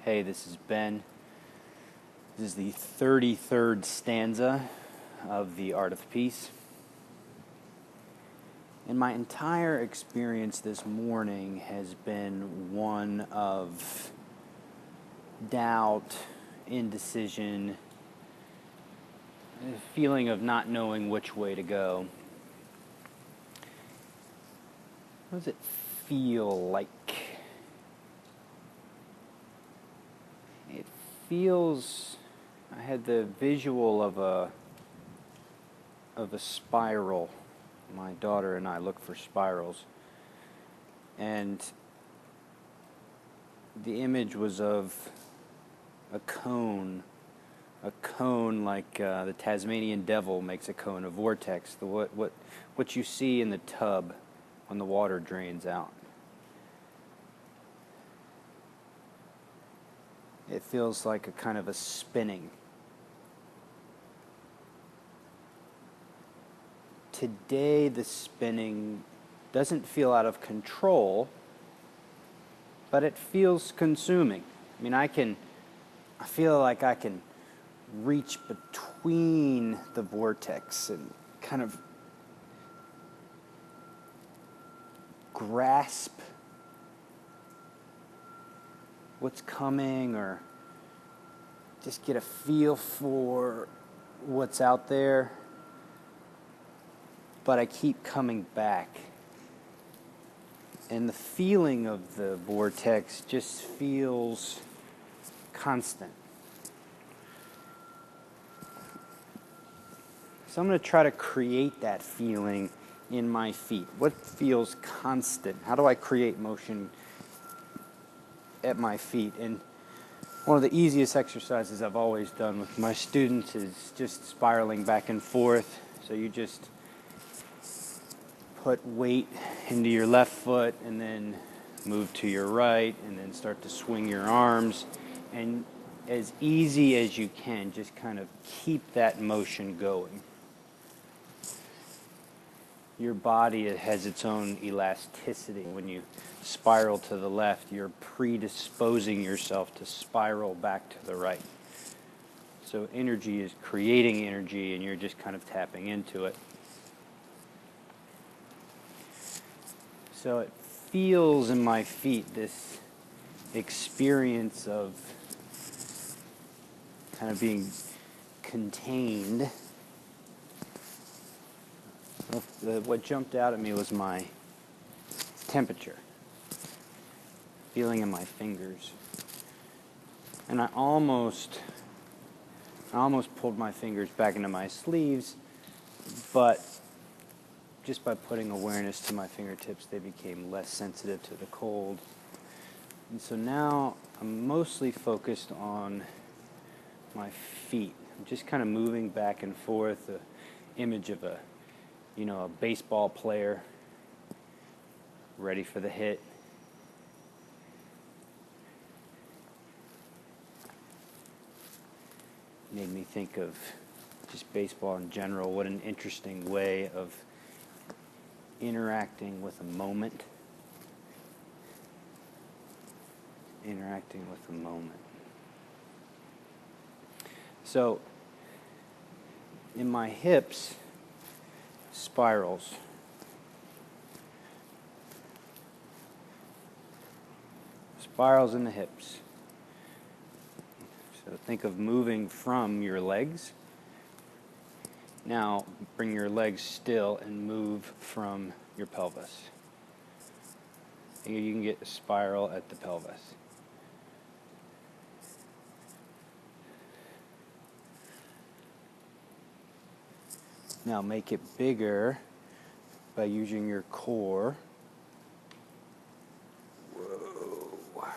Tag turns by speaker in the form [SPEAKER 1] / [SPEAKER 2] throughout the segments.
[SPEAKER 1] Hey, this is Ben. This is the 33rd stanza of The Art of Peace. And my entire experience this morning has been one of doubt, indecision, a feeling of not knowing which way to go. What does it feel like? It feels, I had the visual of a spiral. My daughter and I look for spirals, and the image was of a cone like the Tasmanian devil makes a cone, a vortex, what you see in the tub when the water drains out. It feels like a kind of a spinning. Today the spinning doesn't feel out of control, but it feels consuming. I mean, I feel like I can reach between the vortex and kind of grasp what's coming, or just get a feel for what's out there. But I keep coming back. And the feeling of the vortex just feels constant. So I'm going to try to create that feeling in my feet. What feels constant? How do I create motion at my feet? And one of the easiest exercises I've always done with my students is just spiraling back and forth. So you just put weight into your left foot and then move to your right and then start to swing your arms, and as easy as you can, just kind of keep that motion going. Your body has its own elasticity. When you spiral to the left, you're predisposing yourself to spiral back to the right. So energy is creating energy, and you're just kind of tapping into it. So it feels in my feet, this experience of kind of being contained. What jumped out at me was my temperature, feeling in my fingers. And I almost pulled my fingers back into my sleeves, but just by putting awareness to my fingertips, they became less sensitive to the cold. And so now I'm mostly focused on my feet. I'm just kind of moving back and forth, the image of a baseball player ready for the hit. Made me think of just baseball in general. What an interesting way of interacting with a moment. So, in my hips, spirals. Spirals in the hips. So think of moving from your legs. Now bring your legs still and move from your pelvis. And you can get a spiral at the pelvis. Now make it bigger by using your core. Whoa.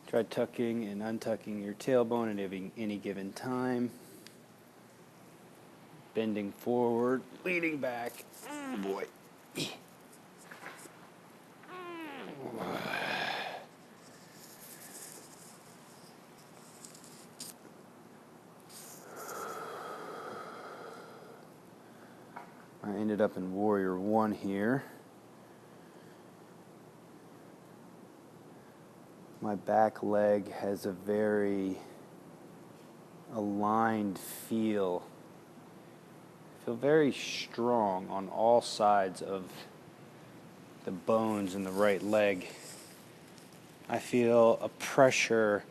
[SPEAKER 1] Try tucking and untucking your tailbone at any given time. Bending forward, leaning back. Oh boy. I ended up in Warrior 1 here. My back leg has a very aligned feel. I feel very strong on all sides of the bones in the right leg. I feel a pressure,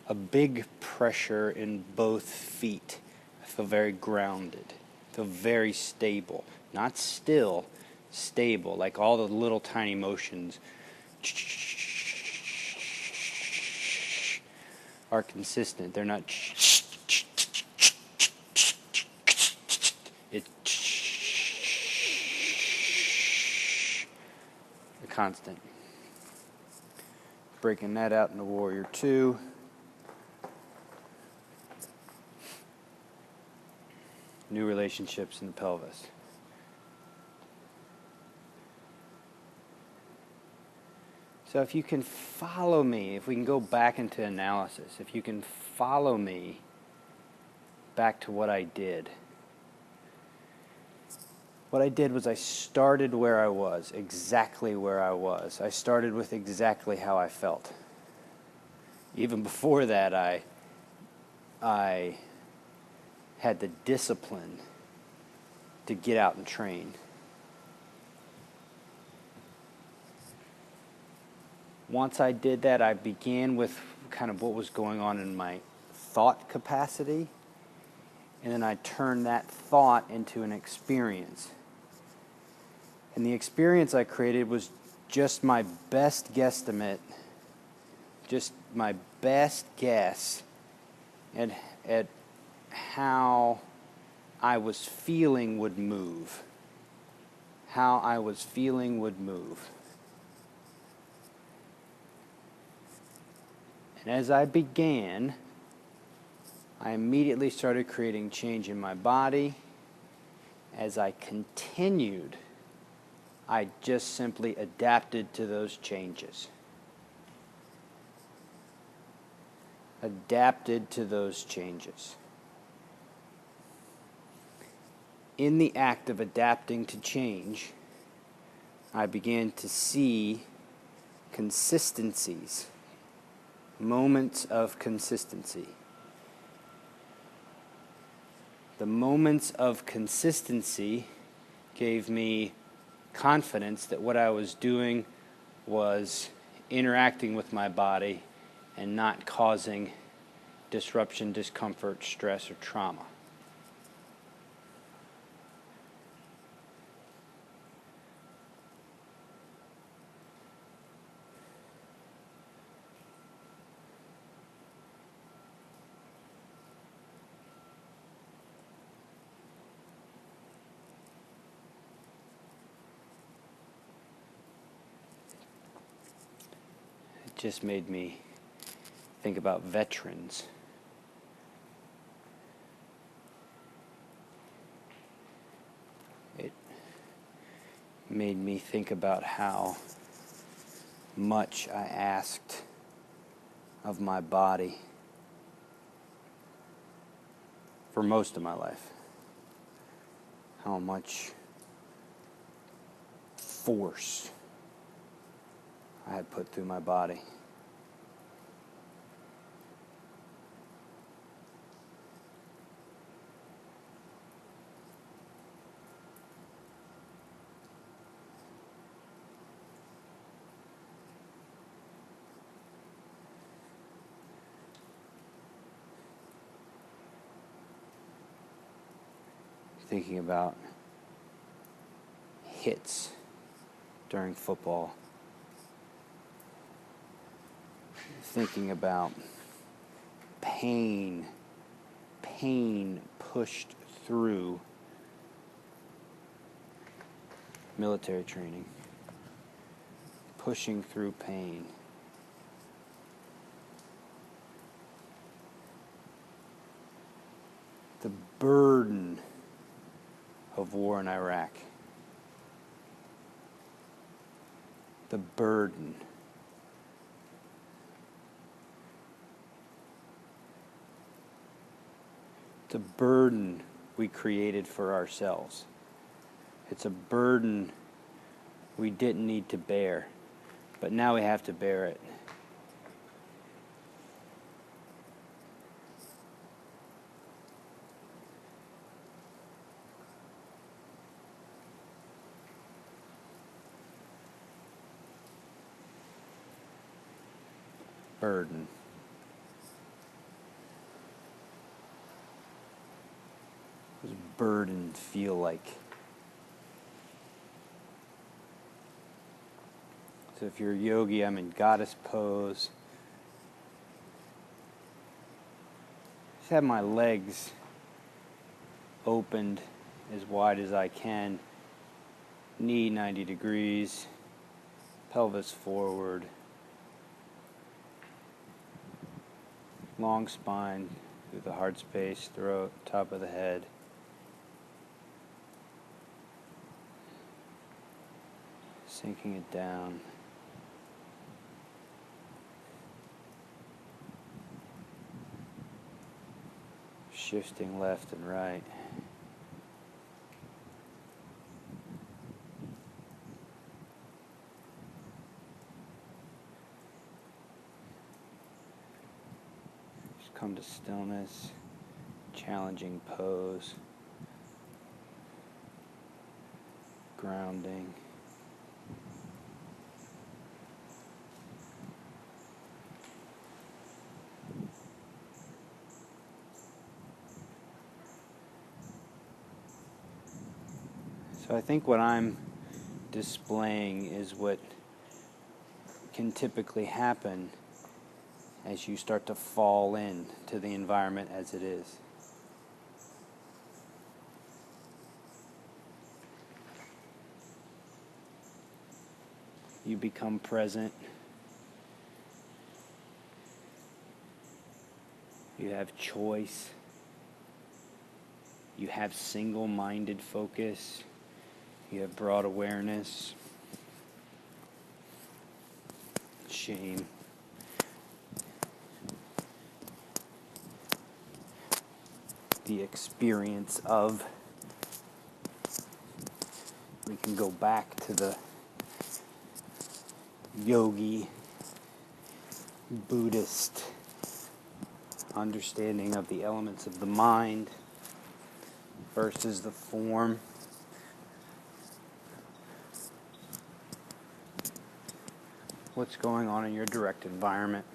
[SPEAKER 1] a big pressure in both feet. I feel very grounded. I feel very stable. Not still, stable, like all the little tiny motions are consistent. They're not it's constant. Breaking that out into Warrior 2. New relationships in the pelvis. So if you can follow me, if we can go back into analysis, if you can follow me back to what I did. What I did was I started where I was, exactly where I was. I started with exactly how I felt. Even before that, I had the discipline to get out and train. Once I did that, I began with kind of what was going on in my thought capacity, and then I turned that thought into an experience. And the experience I created was just my best guesstimate, just my best guess at how I was feeling would move. How I was feeling would move. And as I began, I immediately started creating change in my body. As I continued, I just simply adapted to those changes. Adapted to those changes. In the act of adapting to change, I began to see consistencies, moments of consistency. The moments of consistency gave me confidence that what I was doing was interacting with my body and not causing disruption, discomfort, stress, or trauma. It just made me think about veterans. It made me think about how much I asked of my body for most of my life. How much force I had put through my body. Thinking about hits during football. Thinking about pain pushed through military training. Pushing through pain. The burden of war in Iraq. The burden. It's a burden we created for ourselves. It's a burden we didn't need to bear, but now we have to bear it. burden. What does burden feel like? So if you're a yogi, I'm in goddess pose. Just have my legs opened as wide as I can. Knee 90 degrees. Pelvis forward. Long spine through the heart space, throat, top of the head. Sinking it down. Shifting left and right. Just come to stillness, challenging pose, grounding. So I think what I'm displaying is what can typically happen as you start to fall in to the environment as it is. You become present. You have choice. You have single-minded focus. You have broad awareness, shame. The experience of, we can go back to the yogi, Buddhist understanding of the elements of the mind versus the form. What's going on in your direct environment?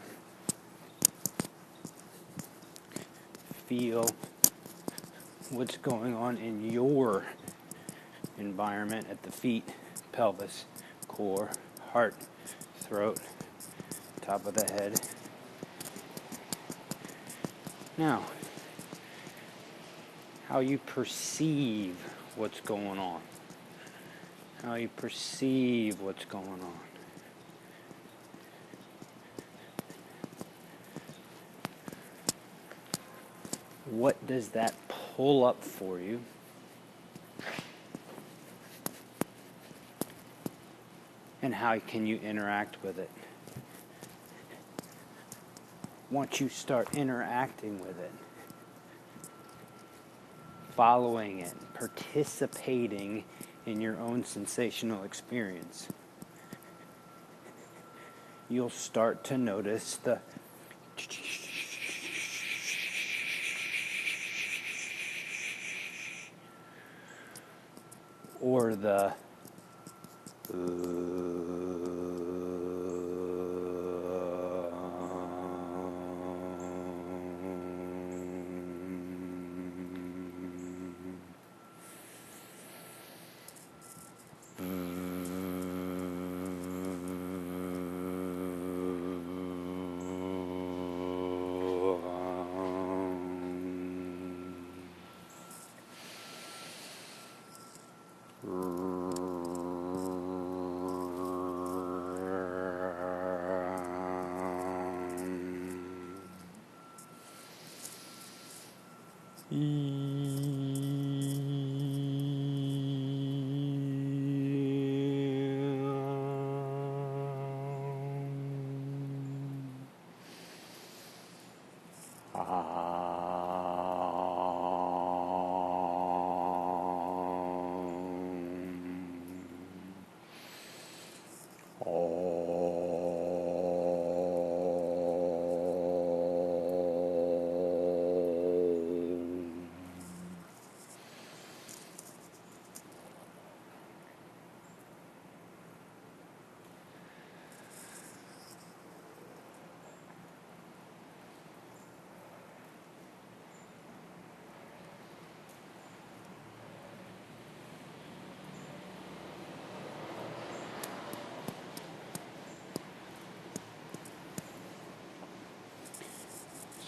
[SPEAKER 1] Feel what's going on in your environment at the feet, pelvis, core, heart, throat, top of the head. Now, how you perceive what's going on. How you perceive what's going on. What does that pull up for you? And how can you interact with it? Once you start interacting with it, following it, participating in your own sensational experience, you'll start to notice the or the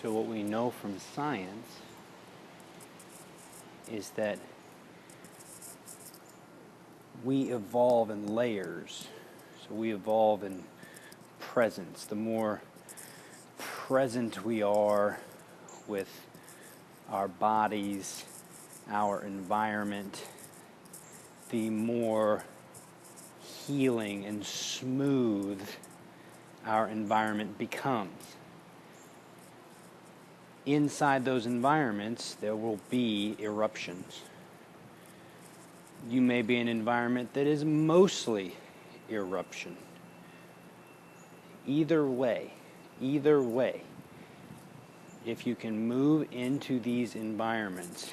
[SPEAKER 1] So what we know from science is that we evolve in layers. So we evolve in presence. The more present we are with our bodies, our environment, the more healing and smooth our environment becomes. Inside those environments, there will be eruptions. You may be in an environment that is mostly eruption. Either way, if you can move into these environments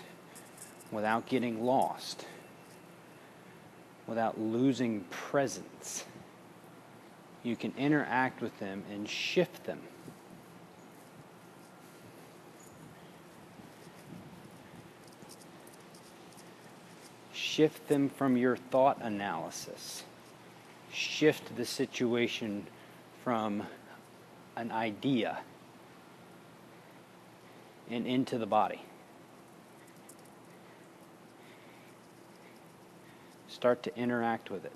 [SPEAKER 1] without getting lost, without losing presence, you can interact with them and shift them. Shift them from your thought analysis. Shift the situation from an idea and into the body. Start to interact with it.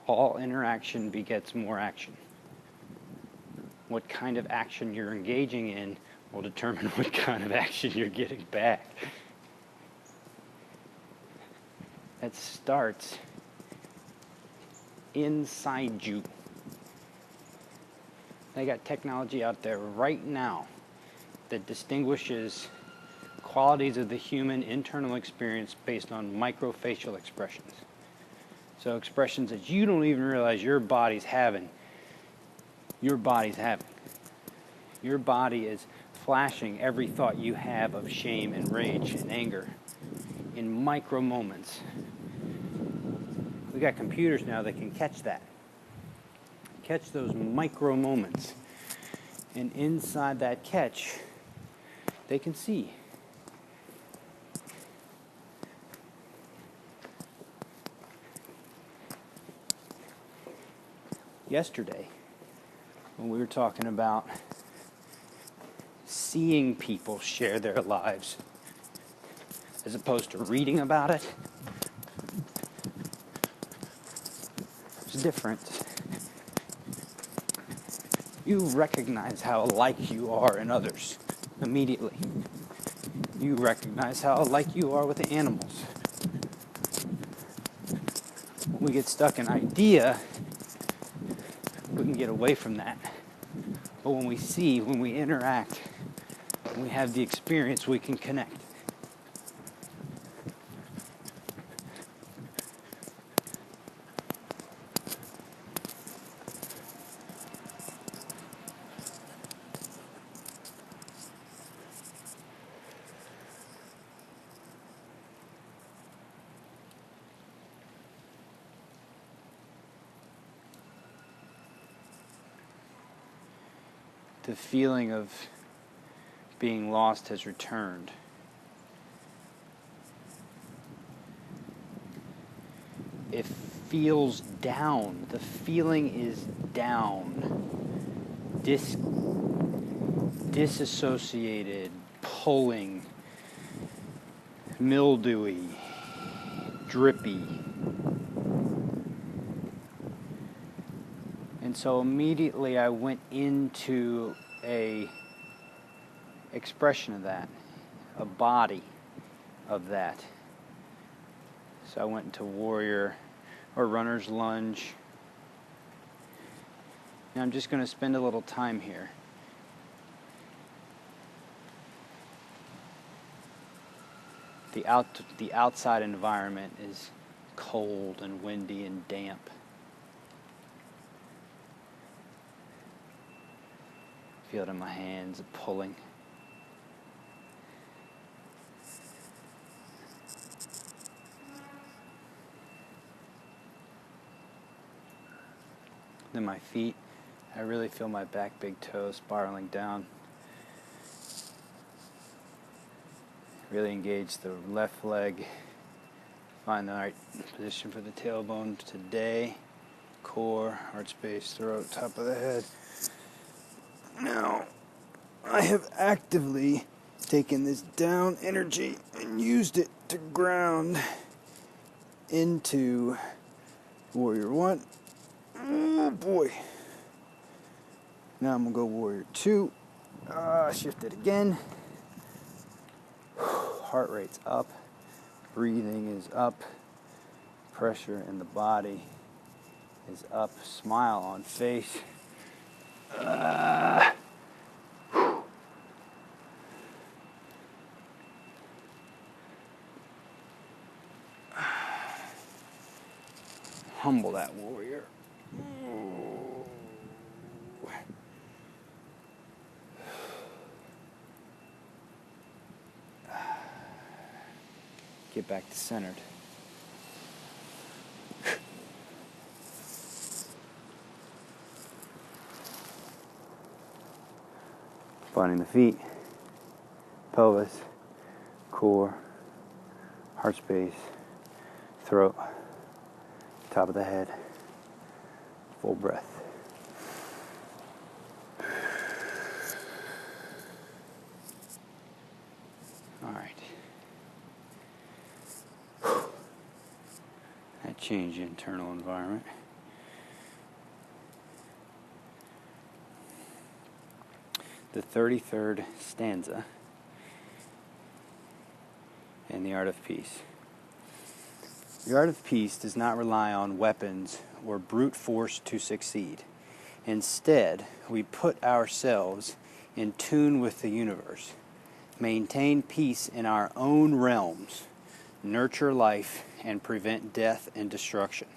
[SPEAKER 1] All interaction begets more action. What kind of action you're engaging in will determine what kind of action you're getting back. That starts inside you. They got technology out there right now that distinguishes qualities of the human internal experience based on microfacial expressions. So expressions that you don't even realize your body's having. Your body's having. Your body is flashing every thought you have of shame and rage and anger in micro moments. We got computers now that can catch that. Catch those micro moments. And inside that catch, they can see. Yesterday, when we were talking about seeing people share their lives as opposed to reading about it, it's different. You recognize how alike you are in others immediately. You recognize how alike you are with the animals. When we get stuck in idea, we can get away from that. But when we see, when we interact, when we have the experience, we can connect. The feeling of being lost has returned. It feels down. The feeling is down. Disassociated, pulling, mildewy, drippy. And so immediately I went into a expression of that, a body of that. So I went into warrior or runner's lunge. And I'm just going to spend a little time here. The outside environment is cold and windy and damp. Feel it in my hands, pulling. Then my feet, I really feel my back big toe spiraling down. Really engage the left leg, Find the right position for the tailbone today. Core, heart space, throat, top of the head. Now, I have actively taken this down energy and used it to ground into Warrior 1. Oh boy. Now I'm going to go Warrior 2. Shift it again. Heart rate's up. Breathing is up. Pressure in the body is up. Smile on face. Humble that warrior. Get back to centered. Finding the feet, pelvis, core, heart space, throat, top of the head, full breath. All right. That changed the internal environment. The 33rd stanza in The Art of Peace. The art of peace does not rely on weapons or brute force to succeed. Instead, we put ourselves in tune with the universe, maintain peace in our own realms, nurture life, and prevent death and destruction.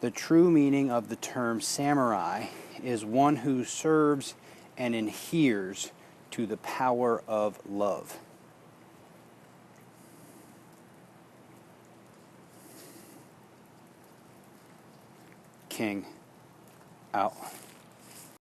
[SPEAKER 1] The true meaning of the term samurai is one who serves and adheres to the power of love. King out.